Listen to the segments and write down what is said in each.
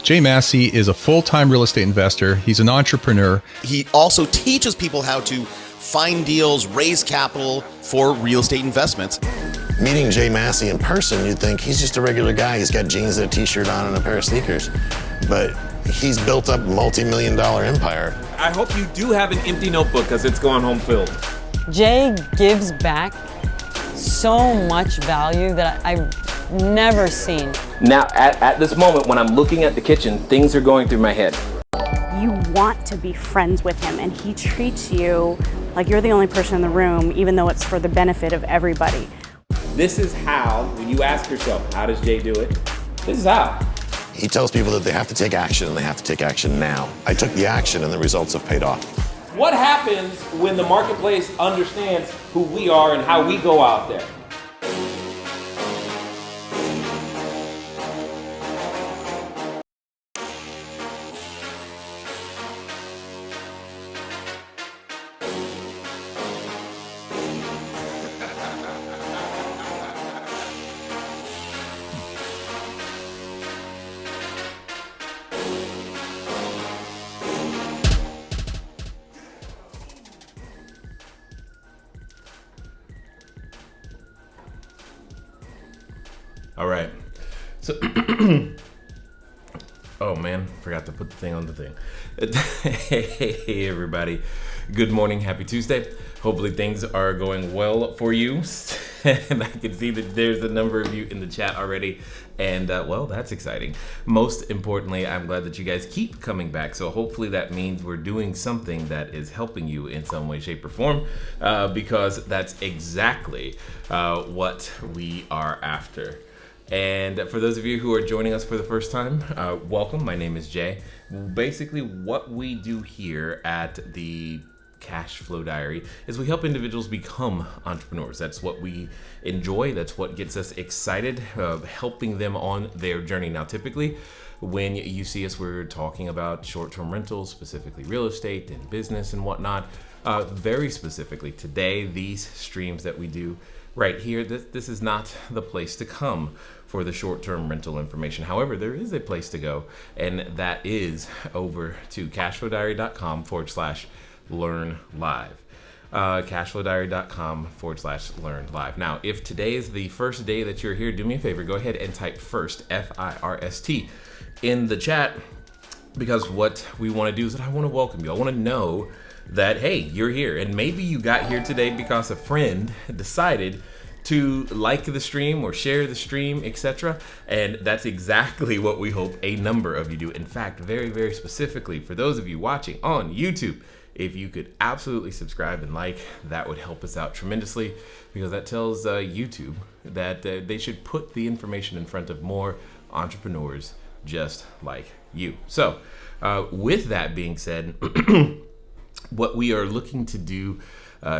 Jay Massey is a full-time real estate investor. He's an entrepreneur. He also teaches people how to find deals, raise capital for real estate investments. Meeting Jay Massey in person, you'd think he's just a regular guy. He's got jeans and a t-shirt on and a pair of sneakers. But he's built up a multi-million-dollar empire. I hope you do have an empty notebook because it's going home filled. Jay gives back so much value that I've never seen. Now, at this moment, when I'm looking at the kitchen, things are going through my head. You want to be friends with him, and he treats you like you're the only person in the room, even though it's for the benefit of everybody. This is how, when you ask yourself, how does Jay do it? This is how. He tells people that they have to take action, and they have to take action now. I took the action, and the results have paid off. What happens when the marketplace understands who we are and how we go out there? All right. So, oh man, forgot to put the thing on the thing. Hey everybody. Good morning. Happy Tuesday. Hopefully things are going well for you. And I can see that there's a number of you in the chat already. And well, that's exciting. Most importantly, I'm glad that you guys keep coming back. So hopefully that means we're doing something that is helping you in some way, shape, or form, because that's exactly what we are after. And for those of you who are joining us for the first time, welcome. My name is Jay. Basically, what we do here at the Cash Flow Diary is we help individuals become entrepreneurs. That's what we enjoy. That's what gets us excited, helping them on their journey. Now, typically, when you see us, we're talking about short-term rentals, specifically real estate and business and whatnot. Very specifically, today, these streams that we do right here, this is not the place to come for the short-term rental information. However, there is a place to go, and that is over to cashflowdiary.com/learn live. Cashflowdiary.com/learn live. Now, if today is the first day that you're here, do me a favor, go ahead and type FIRST, F-I-R-S-T, in the chat, because what we want to do is that I want to welcome you. I want to know that, hey, you're here, and maybe you got here today because a friend decided to like the stream or share the stream, etc. And that's exactly what we hope a number of you do. In fact, very, very specifically, for those of you watching on YouTube, if you could absolutely subscribe and like, that would help us out tremendously, because that tells YouTube that they should put the information in front of more entrepreneurs just like you. So with that being said, what we are looking to do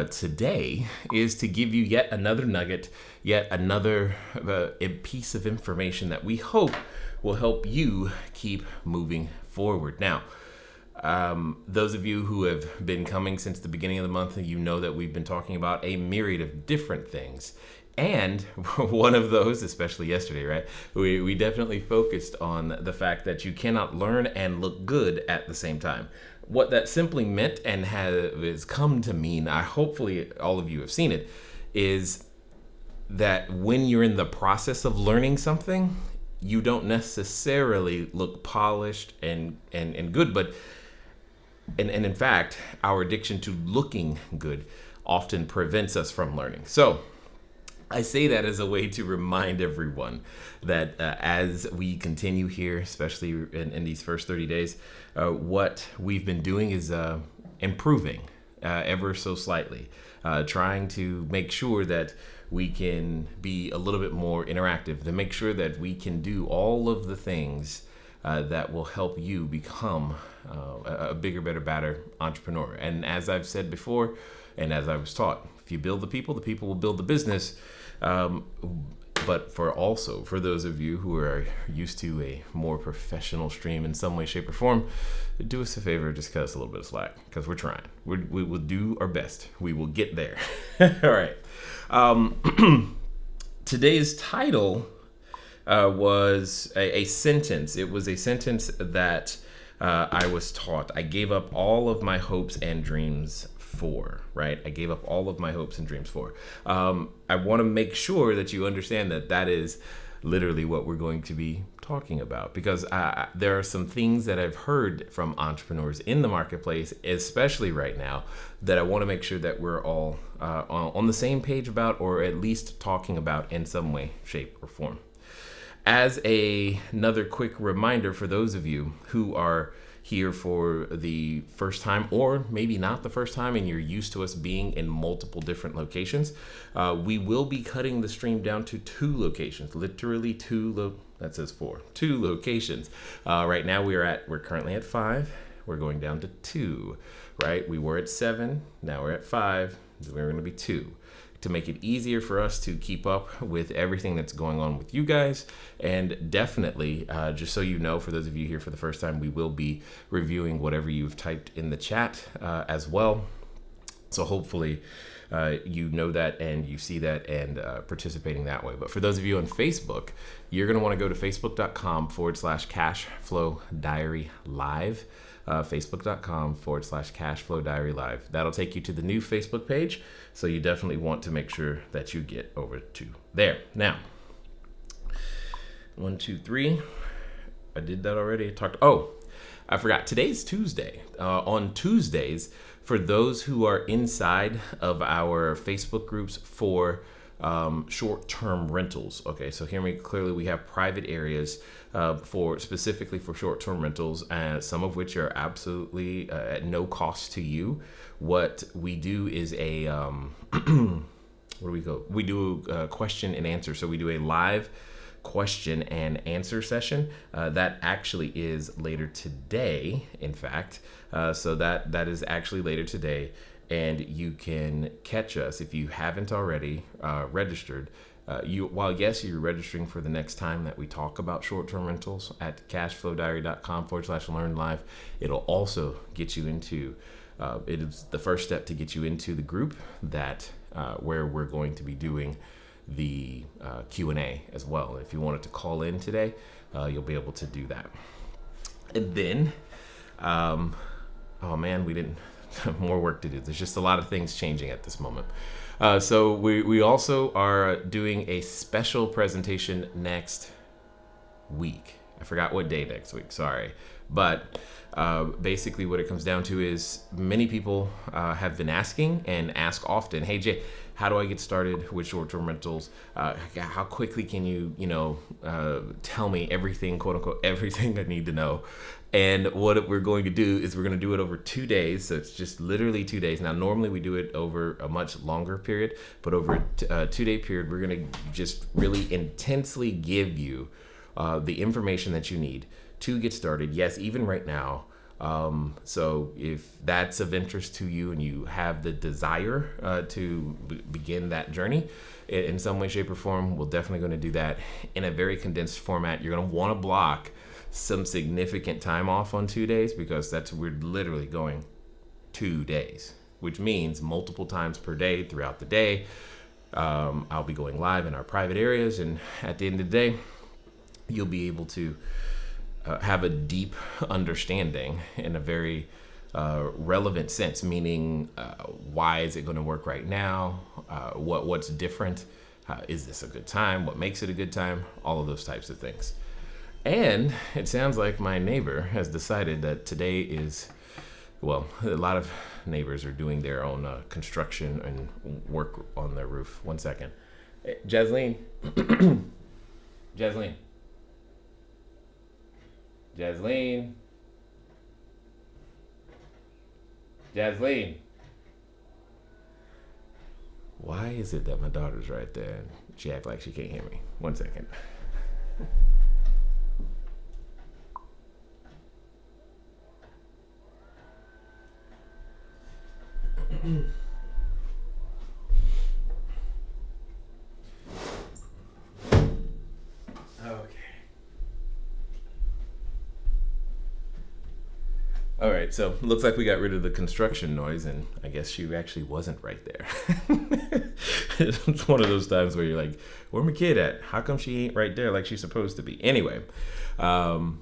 today is to give you yet another nugget, yet another piece of information that we hope will help you keep moving forward. Now, those of you who have been coming since the beginning of the month, you know that we've been talking about a myriad of different things. And one of those, especially yesterday, right? We definitely focused on the fact that you cannot learn and look good at the same time. What that simply meant and has come to mean, hopefully all of you have seen it, is that when you're in the process of learning something, you don't necessarily look polished and good, but and in fact, our addiction to looking good often prevents us from learning. So I say that as a way to remind everyone that as we continue here, especially in these first 30 days, what we've been doing is improving ever so slightly, trying to make sure that we can be a little bit more interactive, to make sure that we can do all of the things that will help you become a bigger, better, badder entrepreneur. And as I've said before, and as I was taught, if you build the people will build the business. But for those of you who are used to a more professional stream in some way, shape, or form, do us a favor, just cut us a little bit of slack, because we're trying. We will do our best. We will get there. All right. Today's title was a sentence. It was a sentence that I was taught. I gave up all of my hopes and dreams for, right? I gave up all of my hopes and dreams for. I want to make sure that you understand that that is literally what we're going to be talking about, because there are some things that I've heard from entrepreneurs in the marketplace, especially right now, that I want to make sure that we're all on the same page about, or at least talking about in some way, shape, or form. As another quick reminder for those of you who are here for the first time, or maybe not the first time, and you're used to us being in multiple different locations, we will be cutting the stream down to 2 locations, literally 2 that says 4, 2 locations. Right now we're currently at 5. We're going down to 2, right? We were at 7, now we're at 5, we're going to be 2. To make it easier for us to keep up with everything that's going on with you guys. And definitely, just so you know, for those of you here for the first time, we will be reviewing whatever you've typed in the chat as well. So hopefully you know that and you see that and participating that way. But for those of you on Facebook, you're going to want to go to facebook.com/cashflowdiarylive. Facebook.com/cashflowdiarylive. That'll take you to the new Facebook page. So you definitely want to make sure that you get over to there. Now, 1, 2, 3. I did that already. I forgot. Today's Tuesday. On Tuesdays, for those who are inside of our Facebook groups for short-term rentals. Okay, so hear me clearly. We have private areas specifically for short-term rentals, some of which are absolutely at no cost to you. What we do is we do a question and answer. So we do a live question and answer session that actually is later today, in fact. So that is actually later today. And you can catch us if you haven't already registered. While yes, you're registering for the next time that we talk about short-term rentals at cashflowdiary.com/learn live, it'll also get you into, it is the first step to get you into the group that where we're going to be doing the Q&A as well. If you wanted to call in today, you'll be able to do that. And then, oh man, we didn't. More work to do. There's just a lot of things changing at this moment. So we also are doing a special presentation next week. I forgot what day next week, sorry. But basically what it comes down to is many people have been asking and ask often, hey Jay, how do I get started with short-term rentals? How quickly can you tell me everything, quote unquote, everything I need to know? And what we're going to do is we're going to do it over 2 days. So it's just literally 2 days. Now, normally we do it over a much longer period, but over a 2-day period, we're going to just really intensely give you the information that you need to get started. Yes, even right now. So if that's of interest to you and you have the desire to begin that journey in some way, shape, or form, we're definitely going to do that in a very condensed format. You're going to want to block some significant time off on 2 days, because we're literally going 2 days, which means multiple times per day throughout the day. I'll be going live in our private areas, and at the end of the day, you'll be able to have a deep understanding in a very relevant sense, meaning why is it going to work right now? What's different? Is this a good time? What makes it a good time? All of those types of things. And it sounds like my neighbor has decided that today is, well, a lot of neighbors are doing their own construction and work on their roof. 1 second. Hey, Jasleen. Jasleen. Jasleen. Jasleen. Why is it that my daughter's right there and she acts like she can't hear me? 1 second. Okay. All right, so looks like we got rid of the construction noise, and I guess she actually wasn't right there. It's one of those times where you're like, where my kid at? How come she ain't right there like she's supposed to be? Anyway, because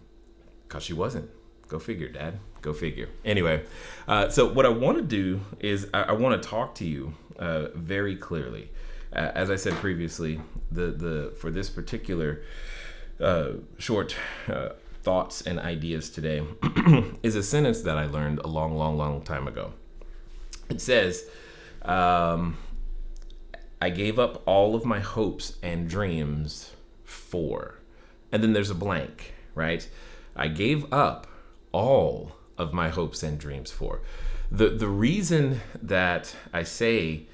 she wasn't. Go figure, Dad. Go figure. Anyway, so what I want to do is I want to talk to you very clearly. As I said previously, the for this particular short thoughts and ideas today is a sentence that I learned a long time ago. It says, I gave up all of my hopes and dreams for, and then there's a blank, right? I gave up all of my hopes and dreams for. The reason that I say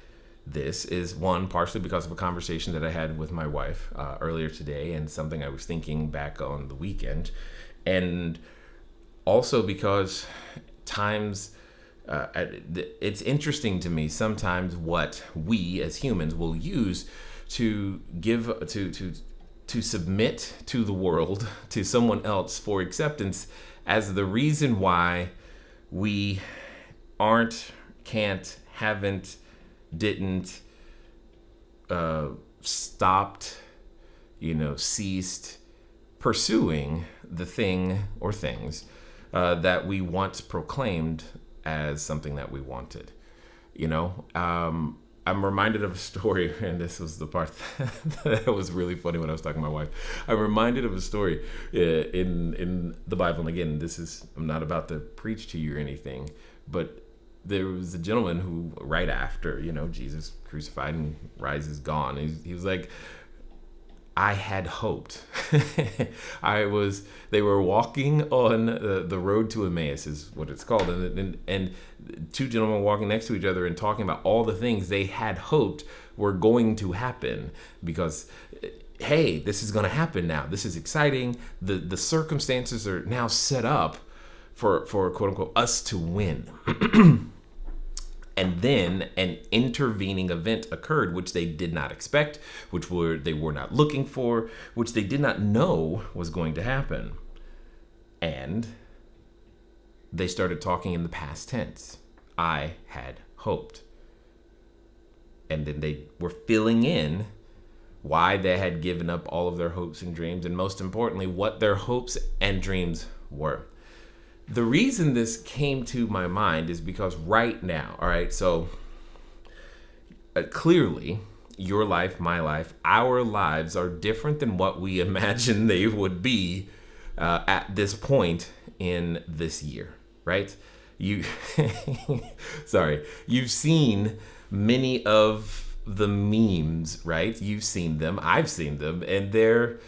this is, one, partially because of a conversation that I had with my wife earlier today, and something I was thinking back on the weekend, and also because times it's interesting to me sometimes what we as humans will use to give to submit to the world, to someone else for acceptance, as the reason why we aren't, can't, haven't, didn't, stopped, ceased pursuing the thing or things that we once proclaimed as something that we wanted. I'm reminded of a story, and this was the part that was really funny when I was talking to my wife. I'm reminded of a story in the Bible, and again, I'm not about to preach to you or anything, but there was a gentleman who, right after, Jesus crucified and rises gone, he was like, I had hoped. They were walking on the road to Emmaus is what it's called. And two gentlemen walking next to each other and talking about all the things they had hoped were going to happen because, hey, this is going to happen now. This is exciting. The circumstances are now set up for quote unquote us to win. And then an intervening event occurred, which they did not expect, they were not looking for, which they did not know was going to happen. And they started talking in the past tense. I had hoped. And then they were filling in why they had given up all of their hopes and dreams, and most importantly, what their hopes and dreams were. The reason this came to my mind is because right now, all right, so clearly your life, my life, our lives are different than what we imagine they would be at this point in this year, right? You've seen many of the memes, right? You've seen them, I've seen them, and they're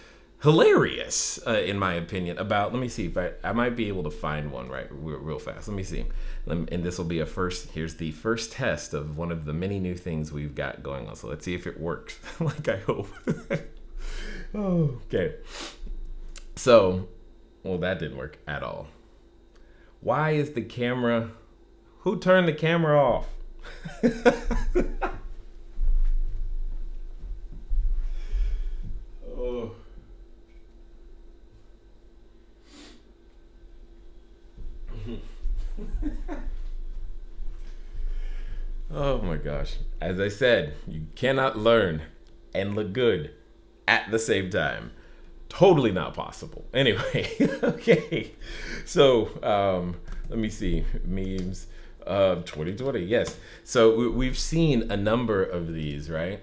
hilarious, in my opinion, let me see if I might be able to find one real fast. Let me see. And this will be here's the first test of one of the many new things we've got going on. So let's see if it works like I hope. Okay. So, well, that didn't work at all. Why is who turned the camera off? Oh. Oh my gosh. As I said, you cannot learn and look good at the same time. Totally not possible. Anyway, okay. So, let me see. Memes of 2020. Yes. So we've seen a number of these, right?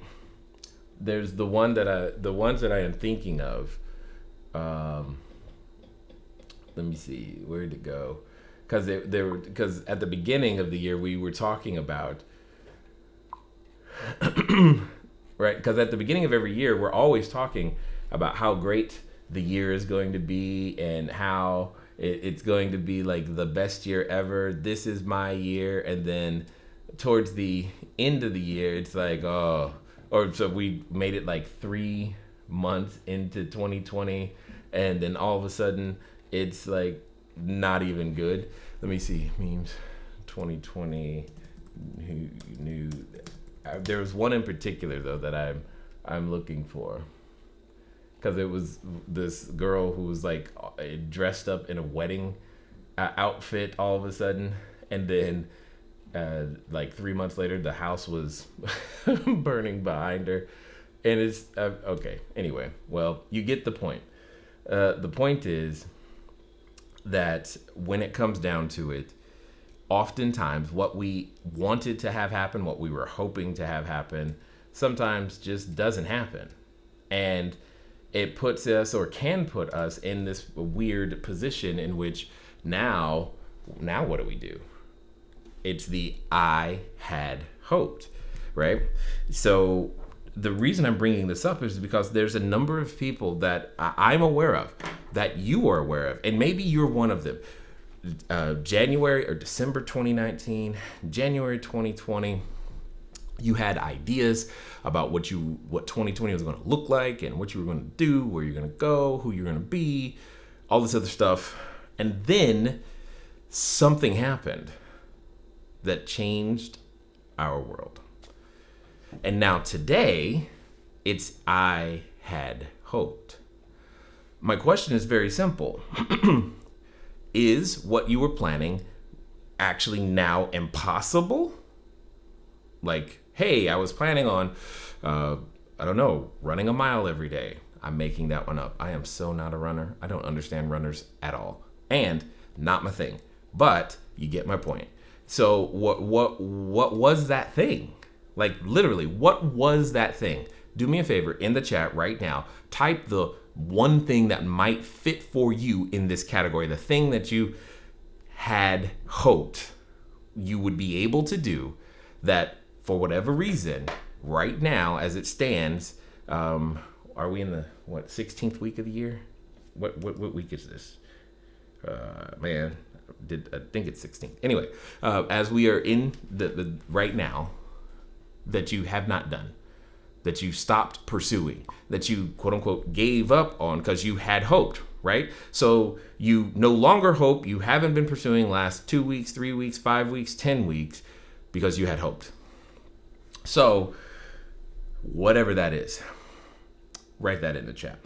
There's the ones that I am thinking of. Let me see. Where did it go? Because at the beginning of the year we were talking about, right? Because at the beginning of every year we're always talking about how great the year is going to be and how it's going to be like the best year ever. This is my year, and then towards the end of the year, it's like, so we made it like 3 months into 2020, and then all of a sudden it's like not even good. Let me see, memes 2020 new. There was one in particular though that I'm looking for, because it was this girl who was like dressed up in a wedding outfit all of a sudden, and then like 3 months later, the house was burning behind her, and it's okay. Anyway, well, you get the point. The point is that when it comes down to it, oftentimes what we wanted to have happen, what we were hoping to have happen, sometimes just doesn't happen. And it puts us, or can put us, in this weird position in which now what do we do? It's the I had hoped, right? So the reason I'm bringing this up is because there's a number of people that I'm aware of, that you are aware of, and maybe you're one of them. January or December 2019, January 2020, you had ideas about what 2020 was going to look like and what you were going to do, where you're going to go, who you're going to be, all this other stuff. And then something happened that changed our world. And now today, it's I had hoped. My question is very simple. Is what you were planning actually now impossible? Like, hey, I was planning on, I don't know, running a mile every day. I'm making that one up. I am so not a runner. I don't understand runners at all. And not my thing. But you get my point. So what was that thing? Like, literally, what was that thing? Do me a favor, in the chat right now, type the one thing that might fit for you in this category, the thing that you had hoped you would be able to do that for whatever reason, right now, as it stands, are we in the, 16th week of the year? What week is this? Man, I think it's 16th. Anyway, as we are in the right now, that you have not done, that you stopped pursuing, that you quote unquote gave up on because you had hoped, right? So you no longer hope, you haven't been pursuing last 2 weeks, 3 weeks, 5 weeks, 10 weeks because you had hoped. So whatever that is, write that in the chat.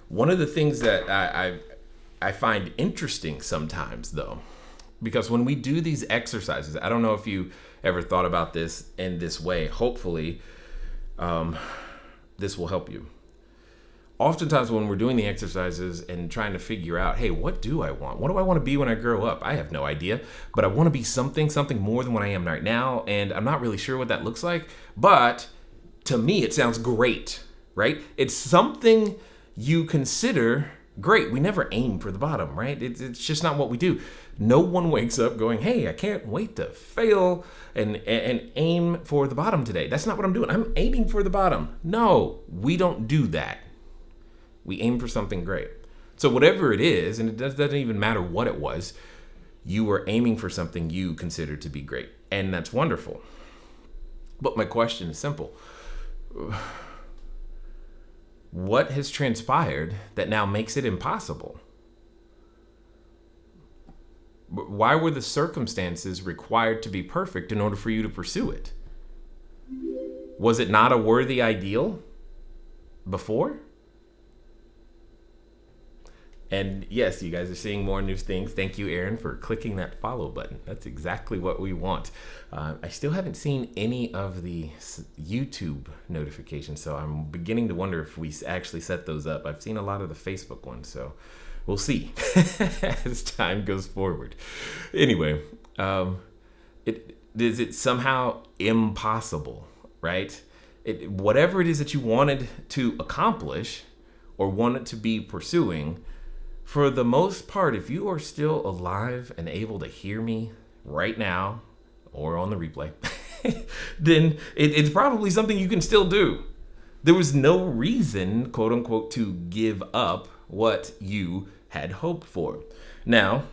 One of the things that I find interesting sometimes though, because when we do these exercises, I don't know if you ever thought about this in this way. Hopefully, this will help you. Oftentimes when we're doing the exercises and trying to figure out, hey, what do I want? What do I want to be when I grow up? I have no idea, but I want to be something more than what I am right now. And I'm not really sure what that looks like, but to me, it sounds great, right? It's something you consider great. We never aim for the bottom, right? It's just not what we do. No one wakes up going, hey, I can't wait to fail and aim for the bottom today. That's not what I'm doing. I'm aiming for the bottom. No, we don't do that. We aim for something great. So whatever it is, and it doesn't even matter what it was, you were aiming for something you consider to be great. And that's wonderful. But my question is simple. What has transpired that now makes it impossible? Why were the circumstances required to be perfect in order for you to pursue it? Was it not a worthy ideal before? And yes, you guys are seeing more new things. Thank you, Aaron, for clicking that follow button. That's exactly what we want. I still haven't seen any of the YouTube notifications, so I'm beginning to wonder if we actually set those up. I've seen a lot of the Facebook ones, so we'll see as time goes forward. Anyway, is it somehow impossible, right? Whatever it is that you wanted to accomplish or wanted to be pursuing, for the most part, if you are still alive and able to hear me right now or on the replay, then it's probably something you can still do. There was no reason, quote unquote, to give up what you had hoped for. Now,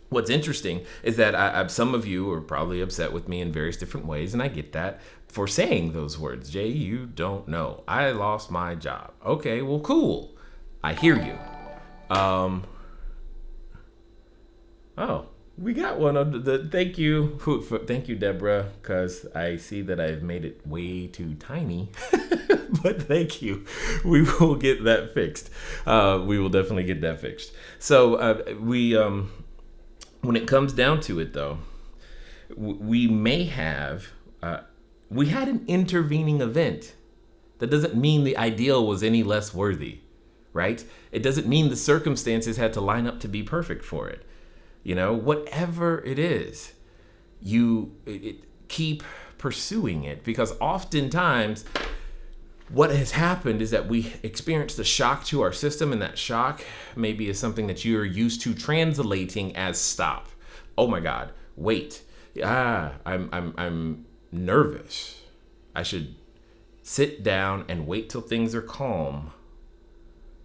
what's interesting is that some of you are probably upset with me in various different ways, and I get that, for saying those words. Jay, you don't know. I lost my job. Okay, well, cool. I hear you. Oh, We got one of the thank you, Deborah, because I see that I've made it way too tiny. But thank you. We will get that fixed. We will definitely get that fixed. So when it comes down to it, though, we may have we had an intervening event. That doesn't mean the ideal was any less worthy, right? It doesn't mean the circumstances had to line up to be perfect for it. You know, whatever it is, keep pursuing it, because oftentimes what has happened is that we experienced a shock to our system, and that shock maybe is something that you're used to translating as stop. Oh my God, wait. I'm nervous. I should sit down and wait till things are calm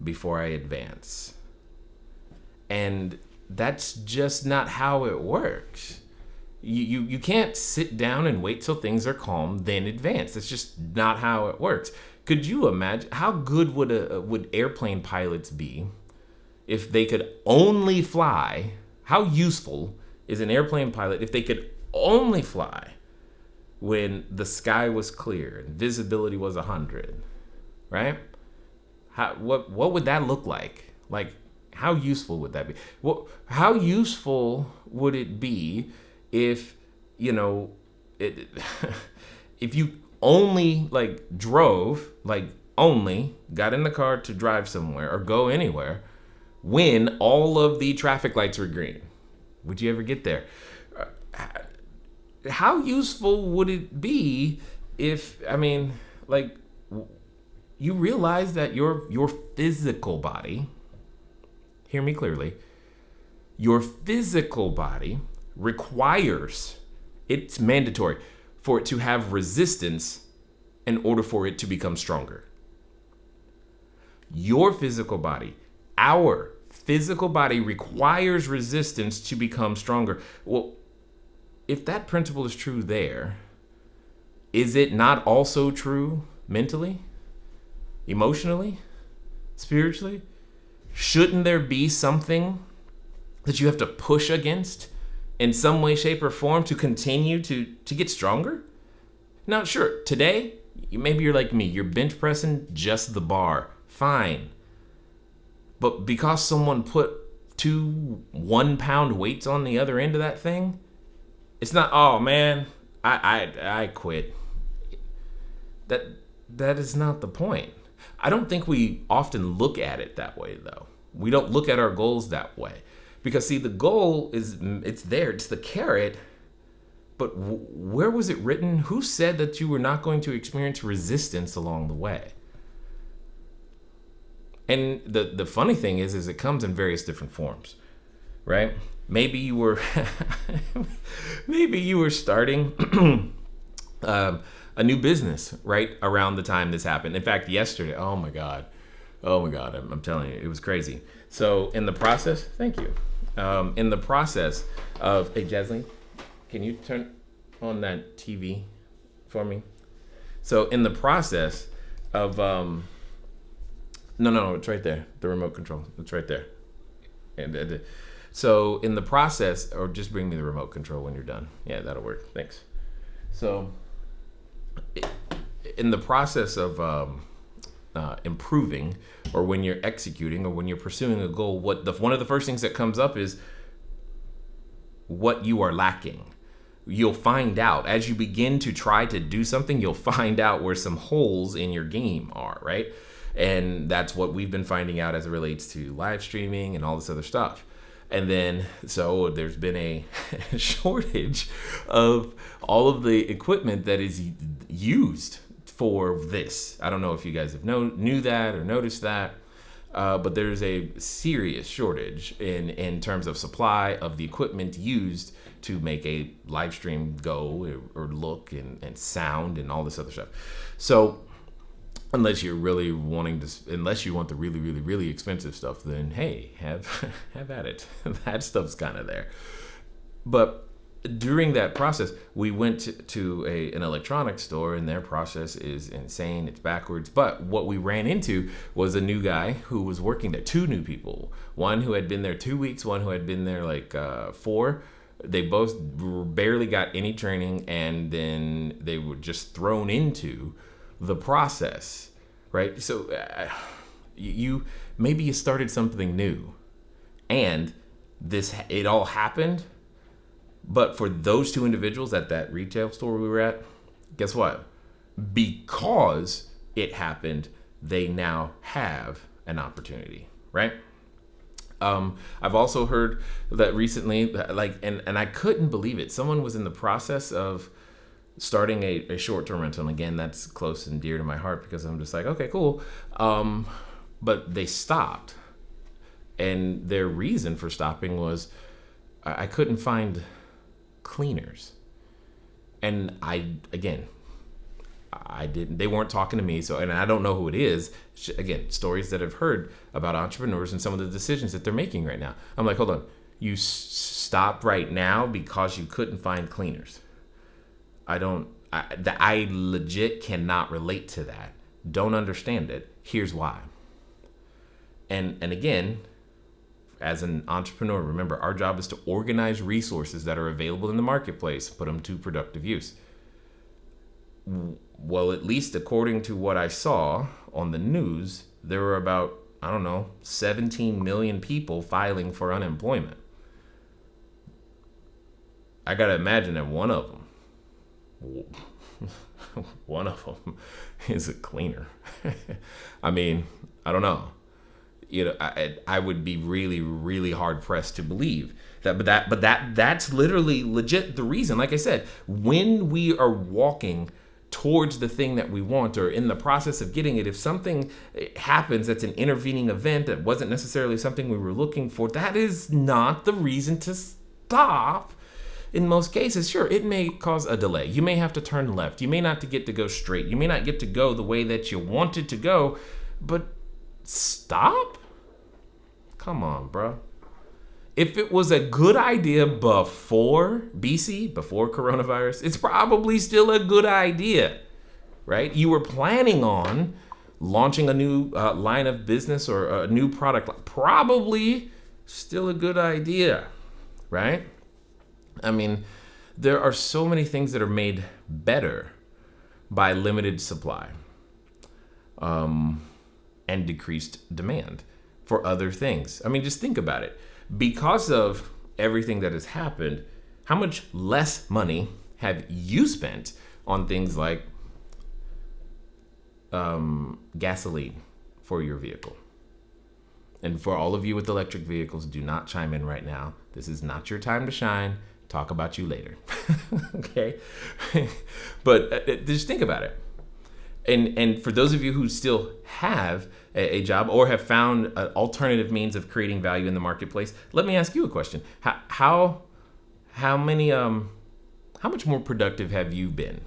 before I advance. And that's just not how it works. You can't sit down and wait till things are calm, then advance. That's just not how it works. Could you imagine how good would airplane pilots be if they could only fly? How useful is an airplane pilot if they could only fly when the sky was clear and visibility was 100, right? What would that look like? Like, how useful would that be? How useful would it be if, if you only got in the car to drive somewhere or go anywhere when all of the traffic lights were green? Would you ever get there? How useful would it be if, you realize that your physical body, hear me clearly, your physical body requires, it's mandatory for it to have resistance in order for it to become stronger. Your physical body, our physical body requires resistance to become stronger. Well, if that principle is true there, is it not also true mentally, emotionally, spiritually? Shouldn't there be something that you have to push against in some way, shape, or form to continue to get stronger? Now, sure, today, maybe you're like me, you're bench pressing just the bar. Fine. But because someone put 2 1-pound weights on the other end of that thing, it's not, oh man, I quit. That is not the point. I don't think we often look at it that way, though. We don't look at our goals that way. Because, see, the goal it's there. It's the carrot. But where was it written? Who said that you were not going to experience resistance along the way? And the funny thing is it comes in various different forms, right? Maybe you were starting a new business right around the time this happened. In fact, yesterday, oh my God, I'm telling you, it was crazy. So in the process, thank you. In the process of, hey Jasmine, can you turn on that TV for me? So in the process of, no, it's right there, the remote control, it's right there. And so in the process, or just bring me the remote control when you're done. Yeah, that'll work, thanks. So in the process of improving, or when you're executing, or when you're pursuing a goal, one of the first things that comes up is what you are lacking. You'll find out as you begin to try to do something, you'll find out where some holes in your game are, right? And that's what we've been finding out as it relates to live streaming and all this other stuff. And then, so there's been a shortage of all of the equipment that is used for this. I don't know if you guys have knew that or noticed that, but there's a serious shortage in terms of supply of the equipment used to make a live stream go or look and sound and all this other stuff. So unless you want the really, really, really expensive stuff, then hey, have at it. That stuff's kind of there. But during that process, we went to an electronics store, and their process is insane. It's backwards. But what we ran into was a new guy who was working there. 2 new people. One who had been there 2 weeks, one who had been there like 4. They both barely got any training, and then they were just thrown into the process, right? So you maybe you started something new, and it all happened. But for those two individuals at that retail store we were at, guess what? Because it happened, they now have an opportunity, right? I've also heard that recently, and I couldn't believe it. Someone was in the process of starting a short-term rental. And again, that's close and dear to my heart because I'm just like, okay, cool. But they stopped. And their reason for stopping was I couldn't find cleaners. And they weren't talking to me. So, and I don't know who it is. Again, stories that I've heard about entrepreneurs and some of the decisions that they're making right now. I'm like, hold on, you stop right now because you couldn't find cleaners. I legit cannot relate to that. Don't understand it. Here's why. And again, as an entrepreneur, remember, our job is to organize resources that are available in the marketplace, put them to productive use. Well, at least according to what I saw on the news, there were about, 17 million people filing for unemployment. I gotta imagine that one of them is a cleaner. I mean, I don't know. I would be really, really hard pressed to believe that, but that's literally legit the reason. Like I said, when we are walking towards the thing that we want or in the process of getting it, if something happens that's an intervening event that wasn't necessarily something we were looking for, that is not the reason to stop. In most cases, sure, it may cause a delay. You may have to turn left. You may not get to go straight. You may not get to go the way that you wanted to go, but stop? Come on, bro. If it was a good idea before BC, before coronavirus, it's probably still a good idea, right? You were planning on launching a new line of business or a new product, probably still a good idea, right? I mean, there are so many things that are made better by limited supply and decreased demand for other things. I mean, just think about it. Because of everything that has happened, how much less money have you spent on things like gasoline for your vehicle? And for all of you with electric vehicles, do not chime in right now. This is not your time to shine. Talk about you later. Okay? But just think about it. And for those of you who still have a job or have found alternative means of creating value in the marketplace, let me ask you a question. How much more productive have you been,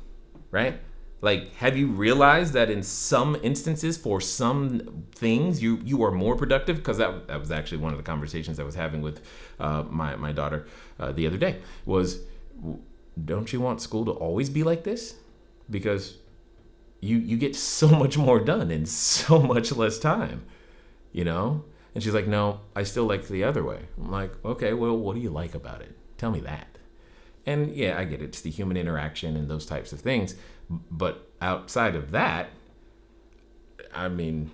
right? Like, have you realized that in some instances, for some things, you are more productive? Because that was actually one of the conversations I was having with my daughter the other day was, don't you want school to always be like this? Because you get so much more done in so much less time, And she's like, no, I still like the other way. I'm like, okay, well, what do you like about it? Tell me that. And yeah, I get it. It's the human interaction and those types of things. But outside of that, I mean,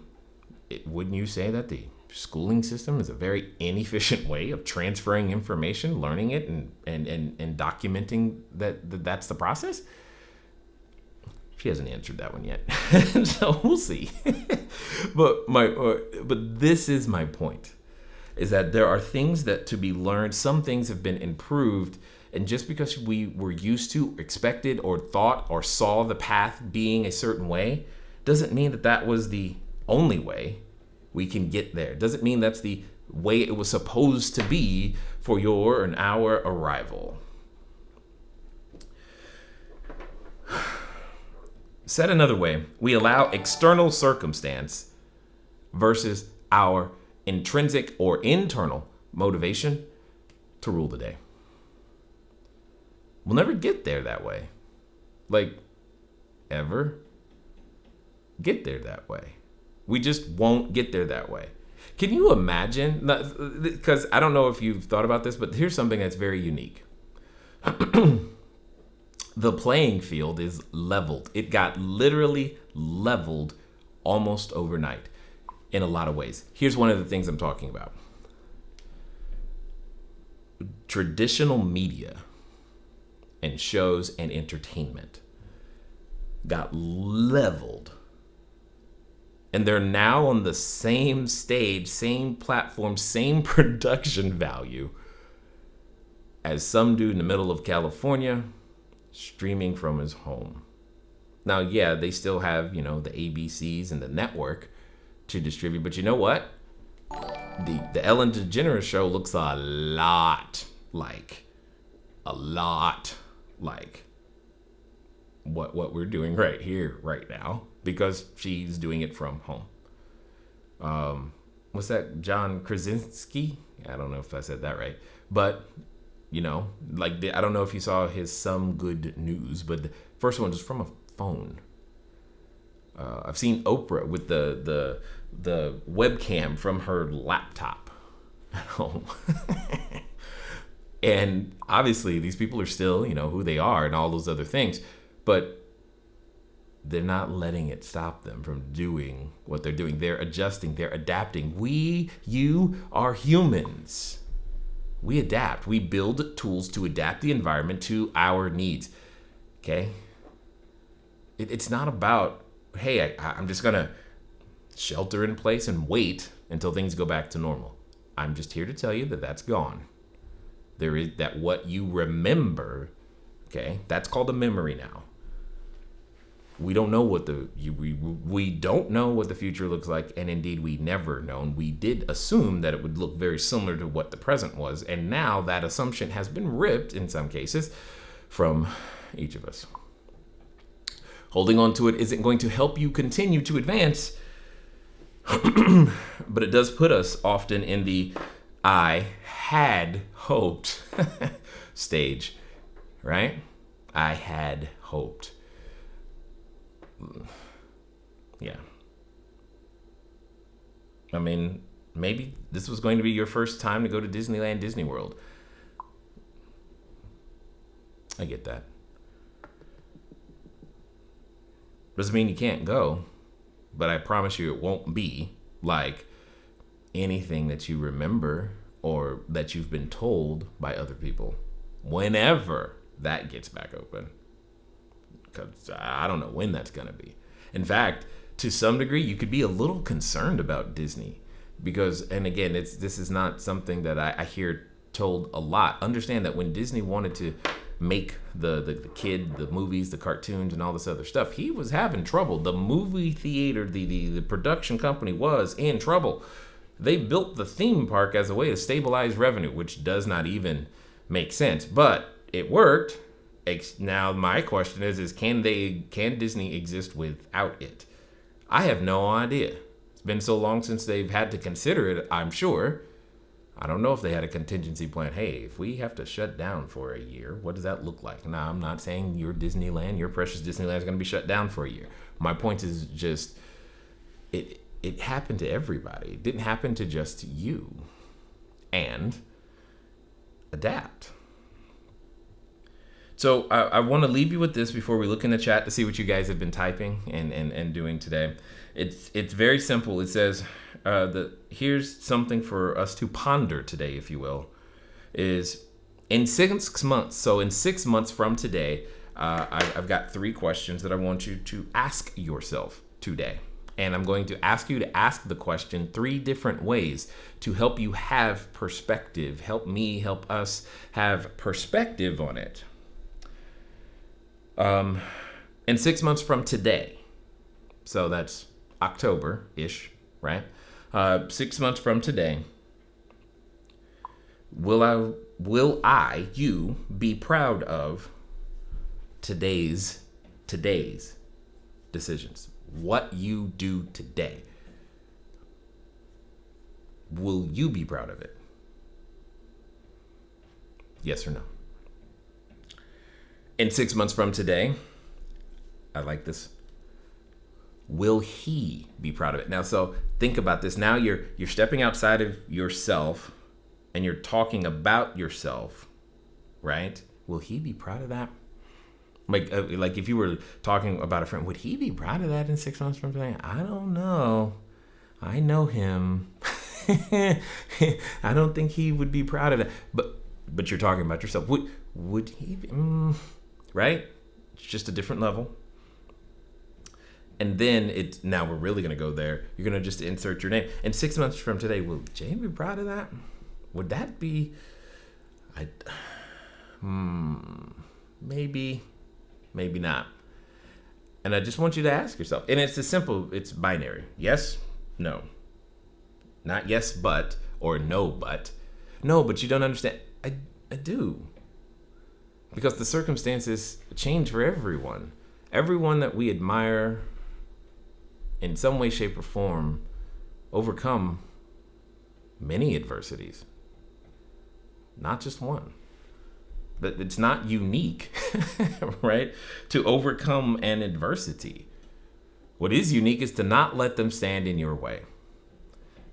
wouldn't you say that the schooling system is a very inefficient way of transferring information, learning it, and documenting that's the process? She hasn't answered that one yet, so we'll see. But this is my point, is that there are things that to be learned. Some things have been improved, and just because we were used to, expected, or thought, or saw the path being a certain way, doesn't mean that was the only way we can get there. Doesn't mean that's the way it was supposed to be for your and our arrival. Said another way, we allow external circumstance versus our intrinsic or internal motivation to rule the day. We'll never get there that way. Like, ever get there that way. We just won't get there that way. Can you imagine? Because I don't know if you've thought about this, but here's something that's very unique. The playing field is leveled. It got literally leveled almost overnight in a lot of ways. Here's one of the things I'm talking about. Traditional media and shows and entertainment got leveled. And they're now on the same stage, same platform, same production value as some dude in the middle of California streaming from his home. Now, yeah, they still have, the ABCs and the network to distribute, but you know what? The Ellen DeGeneres show looks a lot like what we're doing right here, right now, because she's doing it from home. What's that? John Krasinski? I don't know if I said that right, but I don't know if you saw his Some Good News, but the first one was from a phone. I've seen Oprah with the webcam from her laptop at home. And obviously these people are still, who they are and all those other things, but they're not letting it stop them from doing what they're doing. They're adjusting, they're adapting. You are humans. We adapt. We build tools to adapt the environment to our needs. Okay? It's not about, hey, I'm just going to shelter in place and wait until things go back to normal. I'm just here to tell you that that's gone. There is that what you remember, okay, that's called a memory now. We don't know what we don't know what the future looks like, and indeed we never known. We did assume that it would look very similar to what the present was, and now that assumption has been ripped in some cases from each of us. Holding on to it isn't going to help you continue to advance, but it does put us often in the I had hoped stage, right? I had hoped. Yeah. I mean, maybe this was going to be your first time to go to Disneyland, Disney World. I get that. Doesn't mean you can't go, but I promise you it won't be like anything that you remember or that you've been told by other people whenever that gets back open. Because I don't know when that's going to be. In fact, to some degree, you could be a little concerned about Disney because, and again, this is not something that I hear told a lot. Understand that when Disney wanted to make the movies, the cartoons, and all this other stuff, he was having trouble. The movie theater, the production company was in trouble. They built the theme park as a way to stabilize revenue, which does not even make sense, but it worked. Now my question is can Disney exist without it? I have no idea. It's been so long since they've had to consider it, I'm sure. I don't know if they had a contingency plan. Hey, if we have to shut down for a year, what does that look like? Now, I'm not saying your Disneyland, your precious Disneyland is going to be shut down for a year. My point is just, it happened to everybody. It didn't happen to just you. And adapt. So I want to leave you with this before we look in the chat to see what you guys have been typing and doing today. It's very simple. It says, here's something for us to ponder today, if you will, is in 6 months. So in 6 months from today, I've got 3 questions that I want you to ask yourself today. And I'm going to ask you to ask the question 3 different ways to help you have perspective, help us have perspective on it. In 6 months from today, so that's October-ish, right? 6 months from today, will you be proud of today's decisions? What you do today. Will you be proud of it? Yes or no? In 6 months from today, I like this. Will he be proud of it? Now, so think about this. Now you're stepping outside of yourself and you're talking about yourself, right? will he be proud of that? Like if you were talking about a friend, would he be proud of that in 6 months from today? I don't know. I know him. I don't think he would be proud of that. But you're talking about yourself. Would he be? Right? It's just a different level. And then now we're really going to go there. You're going to just insert your name. And 6 months from today, will Jay be proud of that? Would that be? Maybe not. And I just want you to ask yourself. And it's binary. Yes, no. Not yes, but, or no, but. No, but you don't understand. I do. Because the circumstances change for everyone. Everyone that we admire in some way, shape, or form overcome many adversities. Not just one. But it's not unique, right, to overcome an adversity. What is unique is to not let them stand in your way.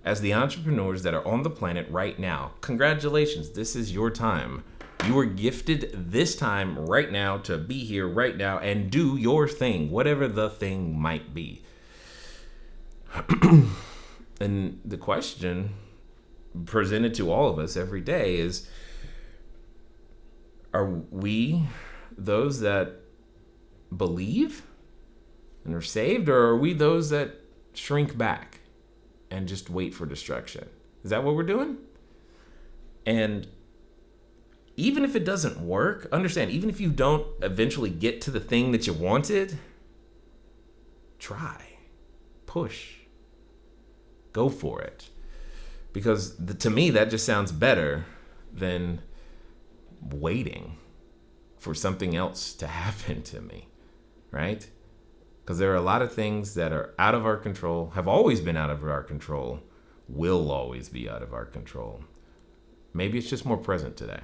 As the entrepreneurs that are on the planet right now, congratulations, this is your time. You are gifted this time right now to be here right now and do your thing, whatever the thing might be. And the question presented to all of us every day is, are we those that believe and are saved, or are we those that shrink back and just wait for destruction? Is that what we're doing? And even if it doesn't work, understand, even if you don't eventually get to the thing that you wanted, try, push, go for it. Because to me, that just sounds better than waiting for something else to happen to me, right? Because there are a lot of things that are out of our control, have always been out of our control, will always be out of our control. Maybe it's just more present today.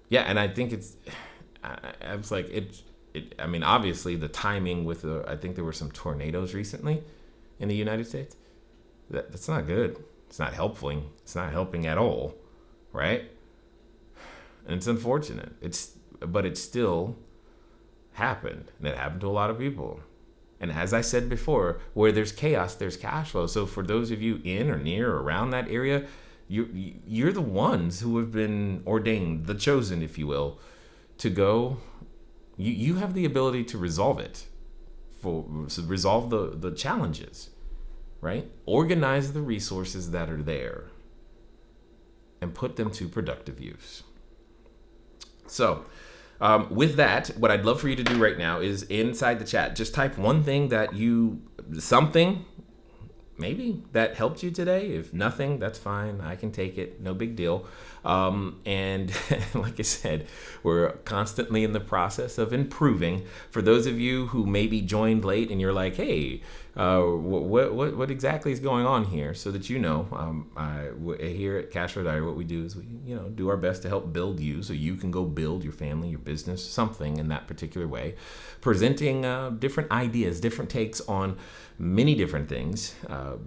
Yeah, and I think I was like, I mean, obviously the timing with I think there were some tornadoes recently in the United States. That's not good. It's not helping. It's not helping at all, right? And it's unfortunate. But it still happened. And it happened to a lot of people. And as I said before, where there's chaos, there's cash flow. So for those of you in or near or around that area, you're the ones who have been ordained, the chosen, if you will, to go. You have the ability to resolve it, resolve the challenges, right? Organize the resources that are there and put them to productive use. So with that, what I'd love for you to do right now is inside the chat, just type one thing something maybe that helped you today. If nothing, that's fine. I can take it. No big deal. And like I said, we're constantly in the process of improving. For those of you who maybe joined late and you're like, hey, what exactly is going on here? So that you know, here at Cash Flow Diary, what we do is we do our best to help build you so you can go build your family, your business, something in that particular way, presenting different ideas, different takes on many different things,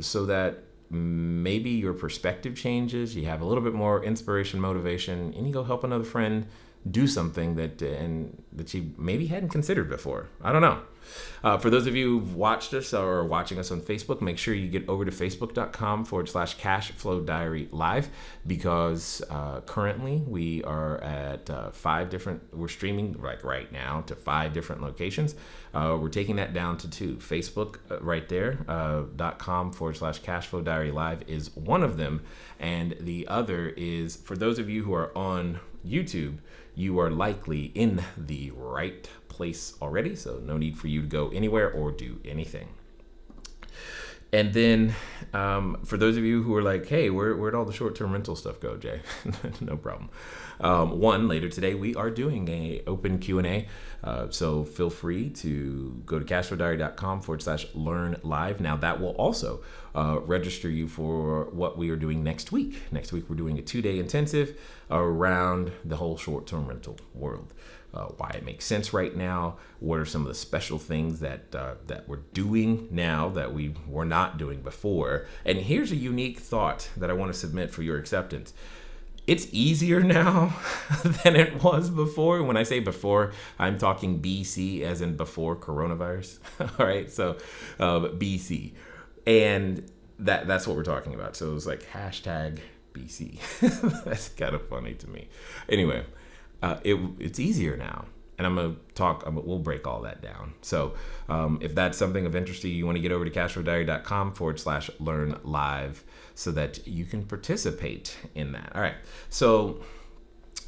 so that maybe your perspective changes, you have a little bit more inspiration, motivation, and you go help another friend do something that you maybe hadn't considered before. I don't know. For those of you who've watched us or are watching us on Facebook, make sure you get over to facebook.com/Cash Flow Diary Live, because currently we are at we're streaming right now to 5 different locations. We're taking that down to 2. Facebook right there, .com/Cash Flow Diary Live is one of them. And the other is, for those of you who are on YouTube, you are likely in the right place already, so no need for you to go anywhere or do anything. And then for those of you who are like, hey, where'd all the short-term rental stuff go, Jay? No problem. Later today, we are doing a open Q&A. So feel free to go to cashflowdiary.com/learn live. Now that will also register you for what we are doing next week. Next week, we're doing a 2-day intensive around the whole short-term rental world. Why it makes sense right now, what are some of the special things that we're doing now that we were not doing before. And here's a unique thought that I want to submit for your acceptance. It's easier now than it was before. When I say before, I'm talking BC as in before coronavirus. All right, so BC. And that's what we're talking about. So it was like hashtag BC. That's kind of funny to me. Anyway, it's easier now. And we'll break all that down. So if that's something of interest to you, you want to get over to cashflowdiary.com/learn live so that you can participate in that. All right. So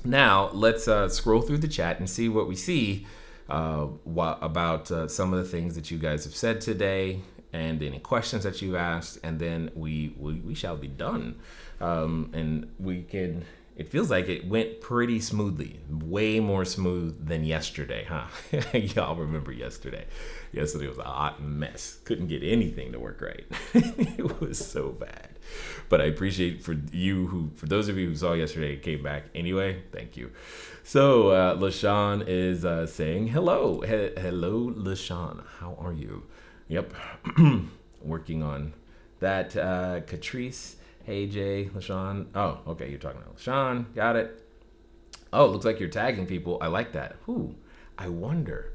now let's scroll through the chat and see what we see about some of the things that you guys have said today and any questions that you've asked. And then we shall be done. And we can... It feels like it went pretty smoothly, way more smooth than yesterday, huh? Y'all remember yesterday. Yesterday was a hot mess. Couldn't get anything to work right. It was so bad. But I appreciate for those of you who saw yesterday and came back anyway, thank you. So LaShawn is saying hello. Hello, LaShawn. How are you? Yep. Working on that. Catrice. Hey, Jay, LaShawn. Oh, okay, you're talking about LaShawn. Got it. Oh, it looks like you're tagging people. I like that. Ooh, I wonder,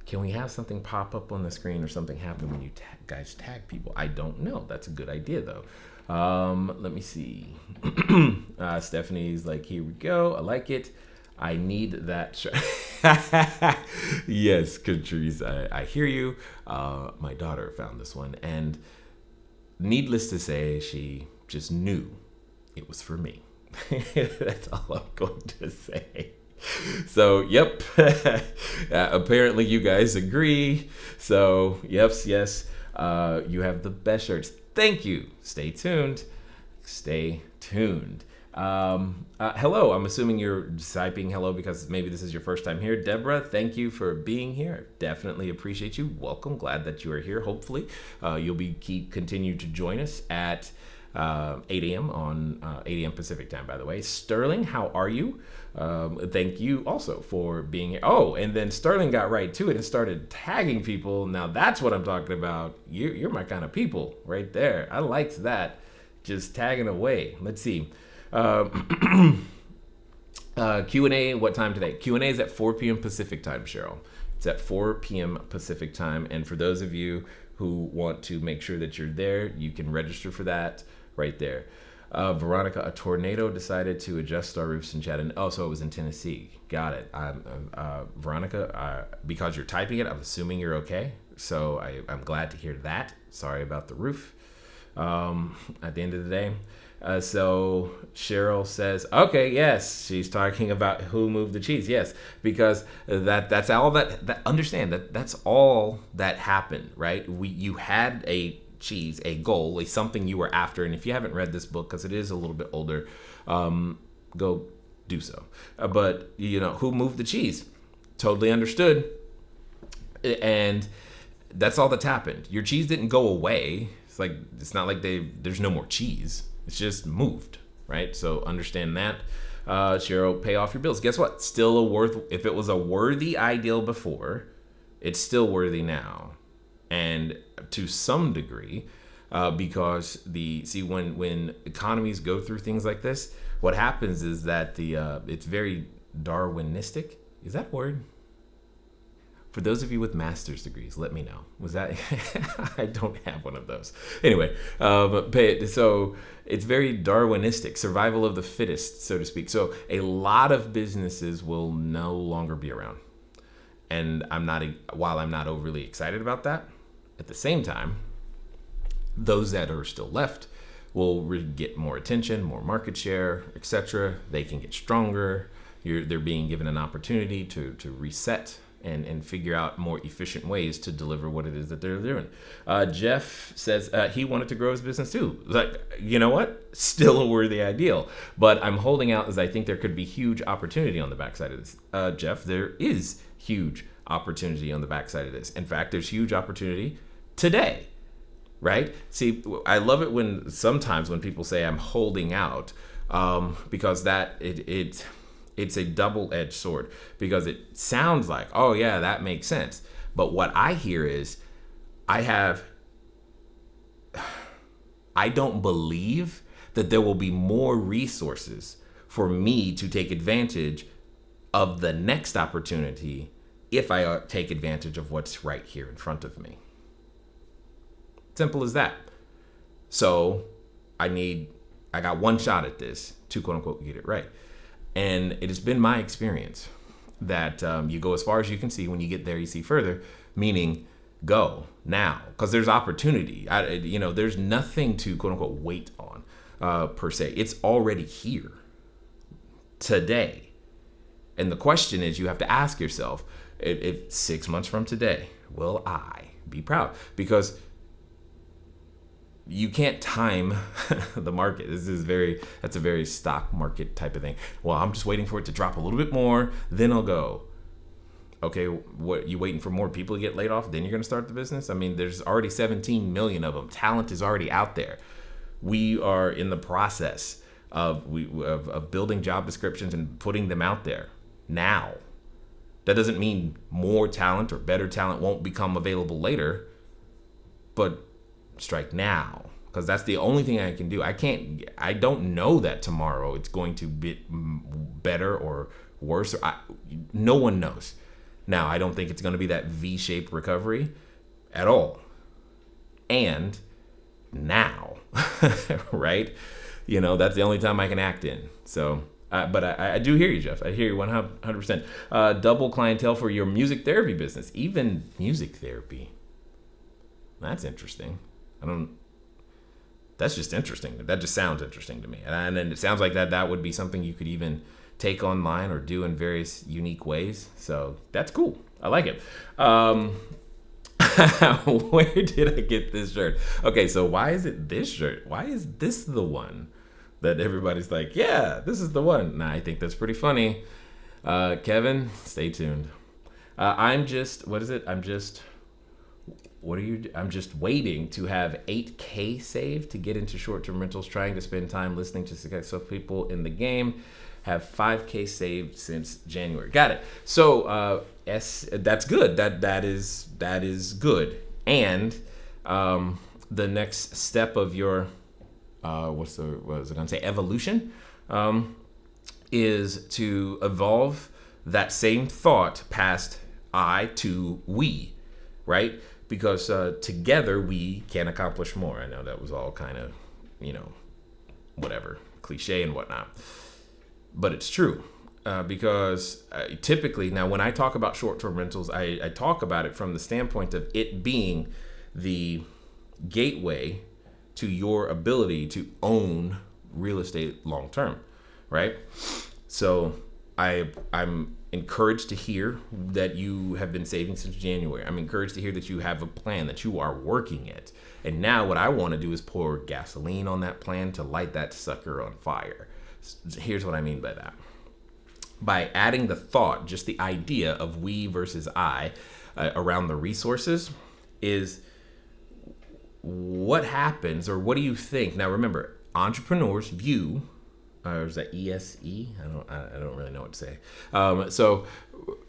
can we have something pop up on the screen or something happen when you guys tag people? I don't know. That's a good idea, though. Let me see. Stephanie's like, here we go. I like it. I need that shirt. Yes, Catrice, I hear you. My daughter found this one, and needless to say, she just knew it was for me. That's all I'm going to say. So, yep. Apparently you guys agree. So, yes. You have the best shirts. Thank you. Stay tuned. Hello. I'm assuming you're typing hello because maybe this is your first time here. Deborah, thank you for being here. Definitely appreciate you. Welcome. Glad that you are here. Hopefully, you'll continue to join us at 8 a.m. on 8 a.m. Pacific time, by the way. Sterling, how are you? Thank you also for being here. Oh, and then Sterling got right to it and started tagging people. Now that's what I'm talking about. You're my kind of people right there. I liked that. Just tagging away. Let's see. Q&A, what time today? Q&A is at 4 p.m. Pacific time, Cheryl. It's at 4 p.m. Pacific time. And for those of you who want to make sure that you're there, you can register for that right there. Veronica, a tornado decided to adjust our roofs in Chattanooga. Oh, so it was in Tennessee. Got it. Veronica, because you're typing it, I'm assuming you're okay. So I'm glad to hear that. Sorry about the roof. At the end of the day. So Cheryl says, okay, yes, she's talking about who moved the cheese. Yes, because that's all that understand that's all that happened, right? You had a cheese, a goal, something you were after. And if you haven't read this book, because it is a little bit older, go do so. But who moved the cheese? Totally understood. And that's all that's happened. Your cheese didn't go away. It's not like there's no more cheese. It's just moved, right? So understand that. Cheryl, pay off your bills. Guess what? If it was a worthy ideal before, it's still worthy now. And to some degree, because when economies go through things like this, what happens is that it's very Darwinistic. Is that a word? For those of you with master's degrees, let me know. Was that? I don't have one of those. Anyway, so it's very Darwinistic, survival of the fittest, so to speak. So a lot of businesses will no longer be around. And while I'm not overly excited about that, at the same time, those that are still left will get more attention, more market share, etc. They can get stronger. They're being given an opportunity to reset and figure out more efficient ways to deliver what it is that they're doing. Jeff says he wanted to grow his business too. You know what? Still a worthy ideal. But I'm holding out as I think there could be huge opportunity on the backside of this. Jeff, there is huge opportunity on the backside of this. In fact, there's huge opportunity today, right? See, I love it when sometimes when people say I'm holding out, because it's a double-edged sword, because it sounds like, oh yeah, that makes sense. But what I hear is, I don't believe that there will be more resources for me to take advantage of the next opportunity if I take advantage of what's right here in front of me. Simple as that. So I got one shot at this to quote unquote get it right. And it has been my experience that you go as far as you can see. When you get there, you see further, meaning go now, because there's opportunity. There's nothing to quote unquote wait on per se. It's already here today. And the question is, you have to ask yourself, if 6 months from today, will I be proud? Because you can't time the market. That's a very stock market type of thing. Well, I'm just waiting for it to drop a little bit more, then I'll go. Okay, what, you waiting for more people to get laid off, then you're going to start the business? I mean, there's already 17 million of them. Talent is already out there. We are in the process of building job descriptions and putting them out there now. That doesn't mean more talent or better talent won't become available later, but strike now, because that's the only thing I can do. I don't know that tomorrow it's going to be better or worse. No one knows. Now, I don't think it's going to be that V-shaped recovery at all. And now, right? That's the only time I can act in. So, but I do hear you, Jeff. I hear you 100%. Double clientele for your music therapy business, even music therapy. That's interesting. That's just interesting. That just sounds interesting to me. And then it sounds like that would be something you could even take online or do in various unique ways. So that's cool. I like it. Where did I get this shirt? Okay, so why is it this shirt? Why is this the one that everybody's like, yeah, this is the one? Nah, I think that's pretty funny. Kevin, stay tuned. I'm just waiting to have 8K saved to get into short-term rentals, trying to spend time listening to successful people in the game. Have 5K saved since January. Got it. So that's good. That is good. And the next step of your evolution is to evolve that same thought past I to we, right? Because together we can accomplish more. I know that was all kind of, whatever, cliche and whatnot. But it's true because typically, now when I talk about short-term rentals, I talk about it from the standpoint of it being the gateway to your ability to own real estate long-term, right? So I'm encouraged to hear that you have been saving since January. I'm encouraged to hear that you have a plan, that you are working it. And now what I want to do is pour gasoline on that plan to light that sucker on fire. Here's what I mean by that. By adding the thought, just the idea of we versus I around the resources is what happens, or what do you think? Now remember, entrepreneurs, or is that ESE? I don't really know what to say. So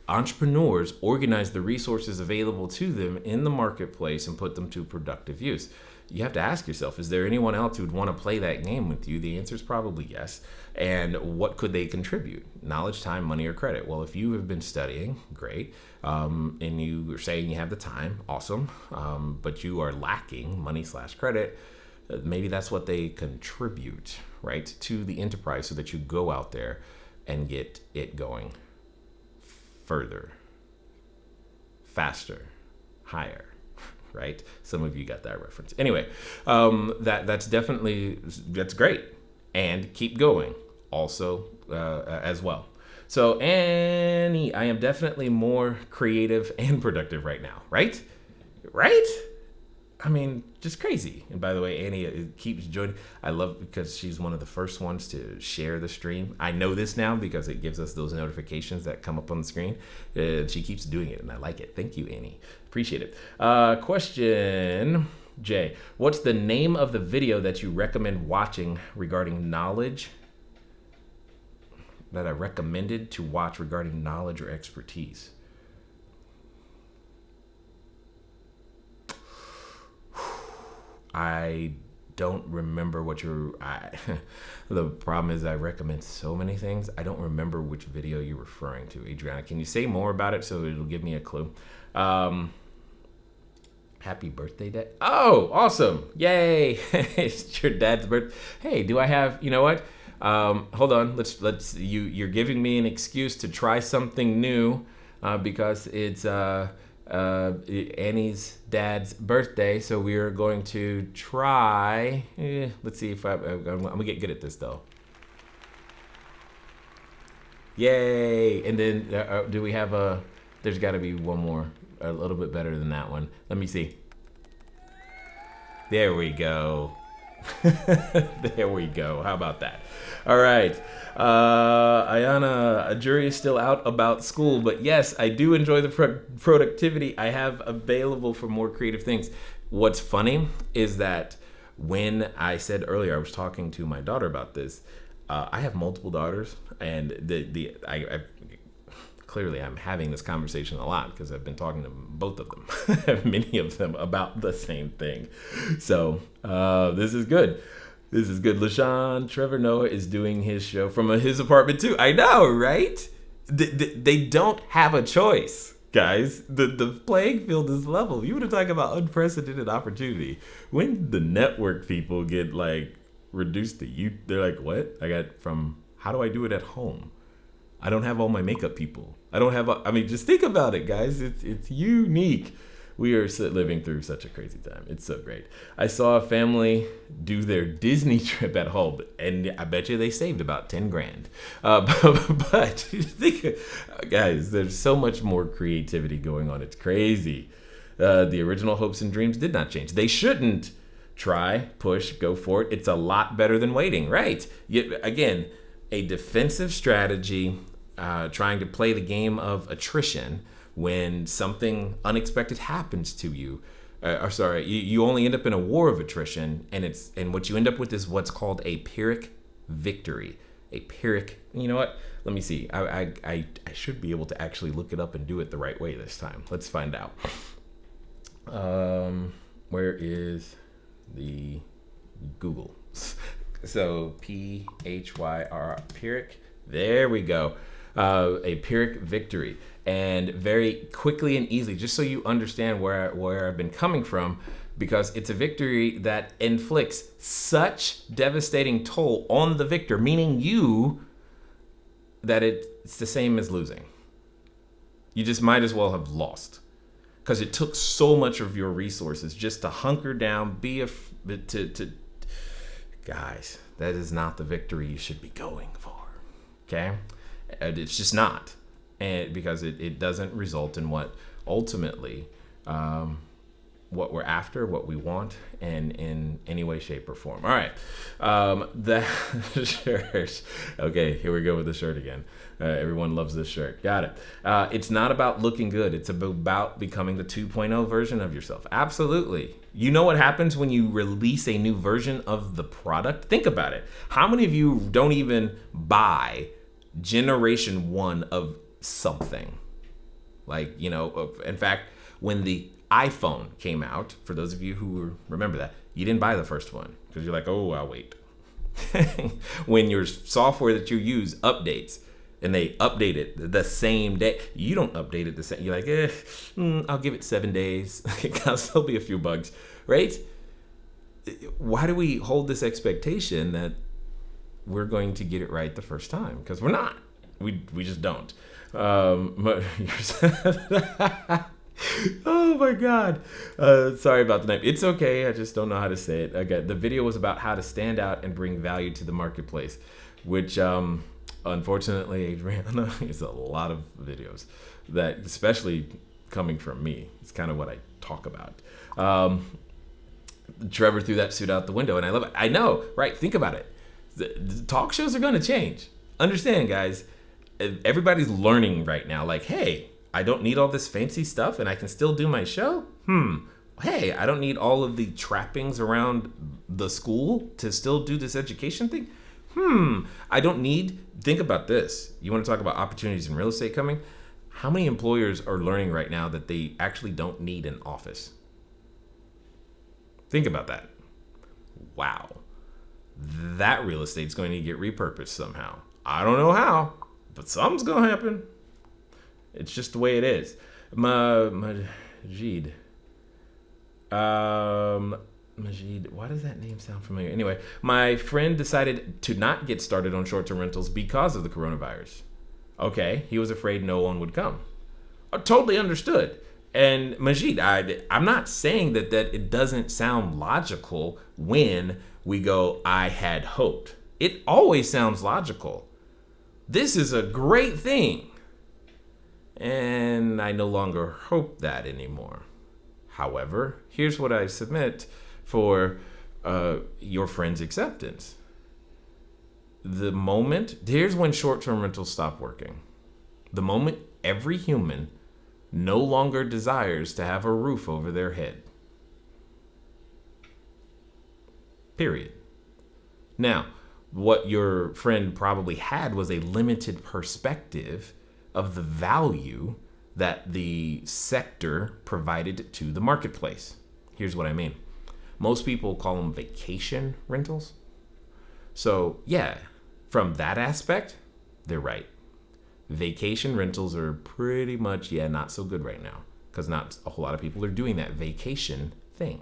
entrepreneurs organize the resources available to them in the marketplace and put them to productive use. You have to ask yourself, is there anyone else who'd want to play that game with you? The answer is probably yes. And what could they contribute? Knowledge, time, money, or credit? Well, if you have been studying, great. And you are saying you have the time, awesome. But you are lacking money/credit. Maybe that's what they contribute, right, to the enterprise, so that you go out there and get it going further, faster, higher, right? Some of you got that reference. Anyway, that's great, and keep going also as well. So Annie, I am definitely more creative and productive right now, right? I mean, just crazy. And by the way, Annie keeps joining. I love because she's one of the first ones to share the stream. I know this now because it gives us those notifications that come up on the screen. She keeps doing it, and I like it. Thank you, Annie. Appreciate it. Question J. What's the name of the video that you recommend watching regarding knowledge? That I recommended to watch regarding knowledge or expertise? I don't remember what the problem is I recommend so many things. I don't remember which video you're referring to, Adriana. Can you say more about it so it'll give me a clue? Happy birthday, Dad. Oh, awesome. Yay. It's your dad's birthday. Hey, do I have, you know what? Hold on. You're giving me an excuse to try something new because it's Annie's dad's birthday. So we are going to try. Let's see if I'm gonna get good at this though. Yay. And then do we have there's got to be one more. A little bit better than that one. Let me see. There we go. There we go. How about that? All right. Ayana, a jury is still out about school, but yes, I do enjoy the productivity I have available for more creative things. What's funny is that when I said earlier, I was talking to my daughter about this. I have multiple daughters, and clearly I'm having this conversation a lot because I've been talking to both of them, many of them, about the same thing. So this is good. This is good. LaShawn Trevor Noah is doing his show from his apartment too. I know, right? They don't have a choice, guys. The playing field is level. You want to talk about unprecedented opportunity. When the network people get like reduced to you, they're like, what? How do I do it at home? I don't have all my makeup people. Just think about it, guys. It's unique. We are living through such a crazy time. It's so great. I saw a family do their Disney trip at home, and I bet you they saved about 10 grand. But think, guys, there's so much more creativity going on. It's crazy. The original hopes and dreams did not change. They shouldn't. Try, push, go for it. It's a lot better than waiting, right? Yet, again, a defensive strategy, trying to play the game of attrition when something unexpected happens to you. You only end up in a war of attrition, and what you end up with is what's called a Pyrrhic victory. A Pyrrhic, you know what? Let me see. I should be able to actually look it up and do it the right way this time. Let's find out. Where is the Google? So Phyr, Pyrrhic. There we go. A Pyrrhic victory. And very quickly and easily, just so you understand where I've been coming from, because it's a victory that inflicts such devastating toll on the victor, meaning you, that it's the same as losing. You just might as well have lost, because it took so much of your resources just to hunker down, guys, that is not the victory you should be going for, okay? It's just not, and because it doesn't result in what ultimately, what we're after, what we want, and in any way, shape, or form. All right, the shirt. Okay, here we go with the shirt again. Everyone loves this shirt. Got it. It's not about looking good. It's about becoming the 2.0 version of yourself. Absolutely. You know what happens when you release a new version of the product? Think about it. How many of you don't even buy generation 1 of something? Like, in fact, when the iPhone came out, for those of you who remember that, you didn't buy the first one because you're like, oh, I'll wait. When your software that you use updates and they update it the same day, you don't update it the same. You're like, I'll give it 7 days. There'll be a few bugs, right? Why do we hold this expectation that we're going to get it right the first time? Because we're not. We just don't. Oh my God. Sorry about the name. It's okay. I just don't know how to say it. Okay. The video was about how to stand out and bring value to the marketplace, which unfortunately, Adriana, is a lot of videos that, especially coming from me, it's kind of what I talk about. Trevor threw that suit out the window, and I love it. I know, right? Think about it. The talk shows are going to change. Understand, guys. Everybody's learning right now. Like, hey, I don't need all this fancy stuff and I can still do my show? Hey, I don't need all of the trappings around the school to still do this education thing? I don't need... Think about this. You want to talk about opportunities in real estate coming? How many employers are learning right now that they actually don't need an office? Think about that. wow, that real estate's going to get repurposed somehow. I don't know how, but something's going to happen. It's just the way it is. Majid. Majid, why does that name sound familiar? Anyway, my friend decided to not get started on short-term rentals because of the coronavirus. Okay, he was afraid no one would come. Totally understood. And Majid, I'm not saying that it doesn't sound logical when we go, I had hoped. It always sounds logical. This is a great thing. And I no longer hope that anymore. However, here's what I submit for your friend's acceptance. Here's when short-term rentals stop working. The moment every human no longer desires to have a roof over their head. Period. Now, what your friend probably had was a limited perspective of the value that the sector provided to the marketplace. Here's what I mean. Most people call them vacation rentals. So yeah, from that aspect, they're right. Vacation rentals are pretty much, not so good right now because not a whole lot of people are doing that vacation thing.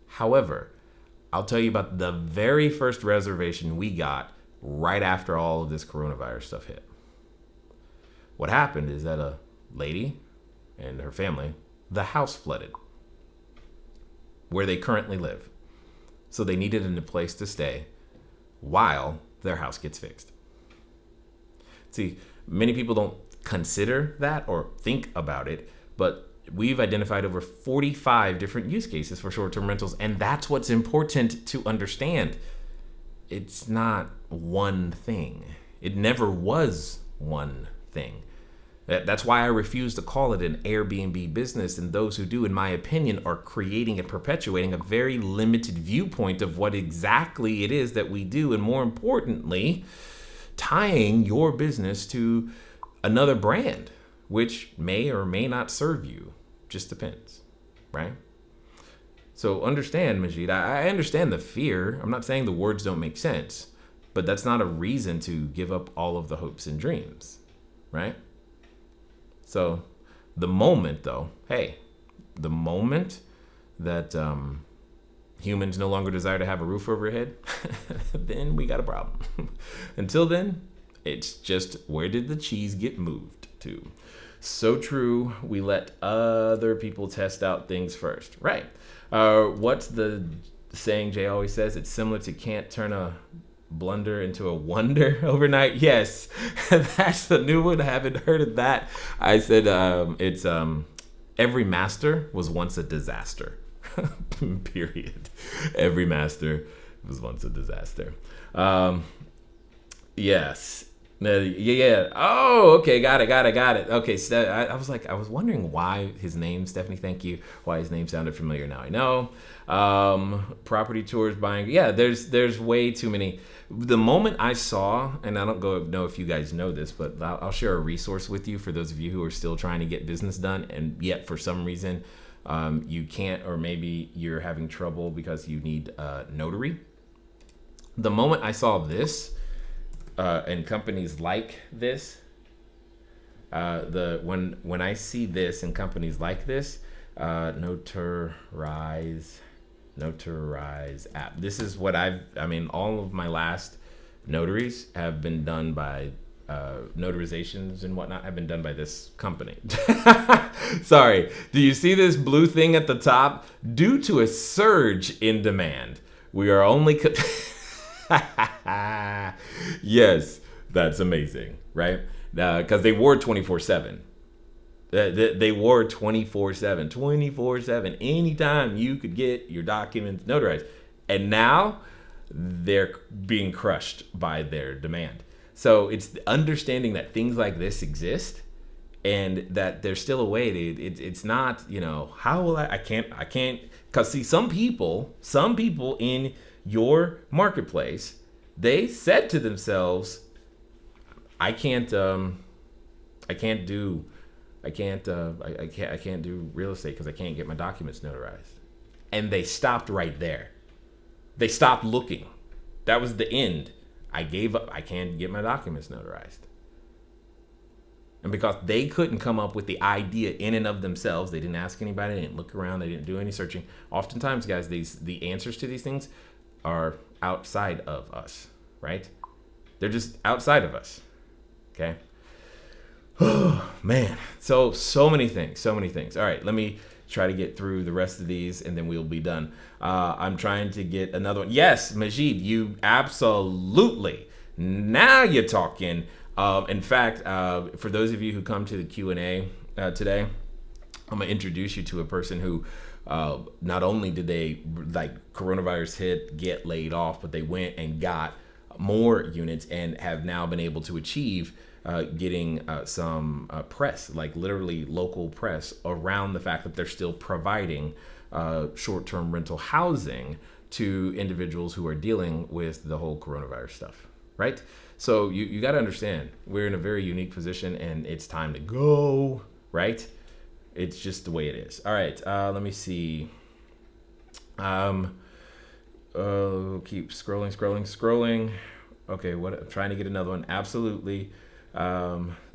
However, I'll tell you about the very first reservation we got right after all of this coronavirus stuff hit. What happened is that a lady and her family, the house flooded where they currently live. So they needed a place to stay while their house gets fixed. See, many people don't consider that or think about it, but we've identified over 45 different use cases for short-term rentals, and that's what's important to understand. It's not one thing. It never was one thing. That's why I refuse to call it an Airbnb business, and those who do, in my opinion, are creating and perpetuating a very limited viewpoint of what exactly it is that we do, and more importantly, tying your business to another brand, which may or may not serve you. Just depends, right? So understand, Majid, I understand the fear. I'm not saying the words don't make sense, but that's not a reason to give up all of the hopes and dreams, right? So the moment the moment that humans no longer desire to have a roof over your head, then we got a problem. Until then, it's just, where did the cheese get moved to? So true, we let other people test out things first. Right. What's the saying Jay always says? It's similar to can't turn a blunder into a wonder overnight. Yes, that's the new one. I haven't heard of that. I said it's every master was once a disaster. Period. Every master was once a disaster. Yes. Yeah. Oh, okay. Got it. Okay. So I was wondering why his name, Stephanie, thank you, why his name sounded familiar. Now I know. Property tours, buying. Yeah, there's way too many. The moment I saw, and I don't know if you guys know this, but I'll share a resource with you for those of you who are still trying to get business done, and yet for some reason you can't, or maybe you're having trouble because you need a notary. The moment I saw this, and companies like this, when I see this in companies like this, Notarize app. This is what all of my last notaries have been done by notarizations and whatnot have been done by this company. Sorry. Do you see this blue thing at the top? Due to a surge in demand, we are only... Yes, that's amazing, right? Because they wore 24/7. They wore 24/7. Anytime you could get your documents notarized. And now they're being crushed by their demand. So it's understanding that things like this exist and that there's still a way to, it's not, how will I can't, because see, some people in your marketplace, they said to themselves, I can't do real estate because I can't get my documents notarized. And they stopped right there. They stopped looking. That was the end. I gave up. I can't get my documents notarized. And because they couldn't come up with the idea in and of themselves, they didn't ask anybody, they didn't look around, they didn't do any searching. Oftentimes, guys, the answers to these things are outside of us, right? They're just outside of us, okay? Oh, man. So many things. All right, let me try to get through the rest of these and then we'll be done. I'm trying to get another one. Yes, Majid, you absolutely. Now you're talking. In fact, for those of you who come to the Q&A today, I'm gonna introduce you to a person who not only did they, like, coronavirus hit, get laid off, but they went and got more units and have now been able to achieve getting some press, like literally local press, around the fact that they're still providing short-term rental housing to individuals who are dealing with the whole coronavirus stuff, right? So you got to understand, we're in a very unique position and it's time to go, right? It's just the way it is. All right, let me see. Keep scrolling. Okay, what? I'm trying to get another one. Absolutely.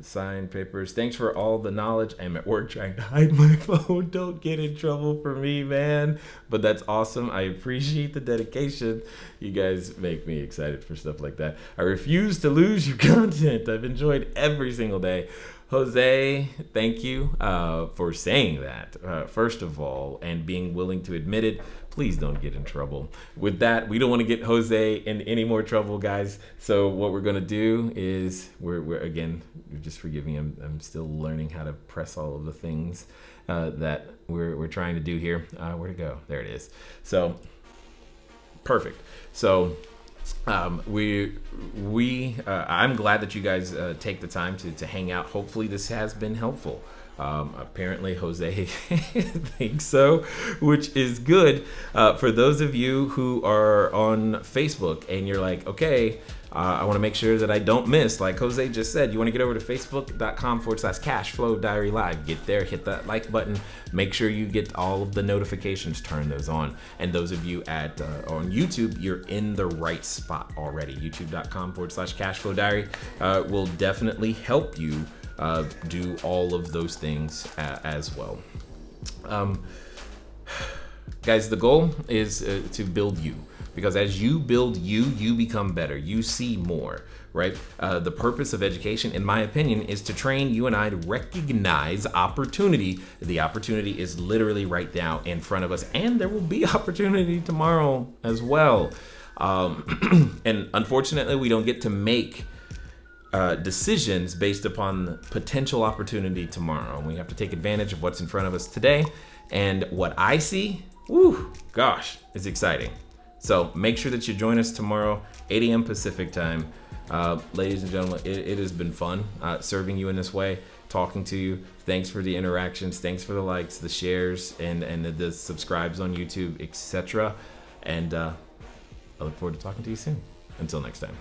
Signed papers. Thanks for all the knowledge. I'm at work trying to hide my phone. Don't get in trouble for me, man. But that's awesome. I appreciate the dedication. You guys make me excited for stuff like that. I refuse to lose your content. I've enjoyed every single day. Jose, thank you for saying that, first of all, and being willing to admit it. Please don't get in trouble. With that, we don't want to get Jose in any more trouble, guys. So what we're going to do is, we're again, just forgive me, I'm still learning how to press all of the things that we're trying to do here. Where'd it go? There it is. So, perfect. So, I'm glad that you guys take the time to hang out. Hopefully this has been helpful. Apparently Jose thinks so, which is good. For those of you who are on Facebook and you're like, okay, I want to make sure that I don't miss, like Jose just said, you want to get over to facebook.com/cashflow diary live. Get there, hit that like button, make sure you get all of the notifications, turn those on. And those of you on YouTube, you're in the right spot already. youtube.com/cashflow diary will definitely help you do all of those things as well. Guys, the goal is to build you, because as you build you become better, you see more, right? The purpose of education, in my opinion, is to train you and I to recognize opportunity. The opportunity is literally right now in front of us, and there will be opportunity tomorrow as well. And unfortunately, we don't get to make decisions based upon potential opportunity tomorrow. We have to take advantage of what's in front of us today. And what I see, gosh, is exciting. So make sure that you join us tomorrow, 8 a.m. Pacific time. Ladies and gentlemen, it has been fun serving you in this way, talking to you. Thanks for the interactions. Thanks for the likes, the shares, and the subscribes on YouTube, etc. And I look forward to talking to you soon. Until next time.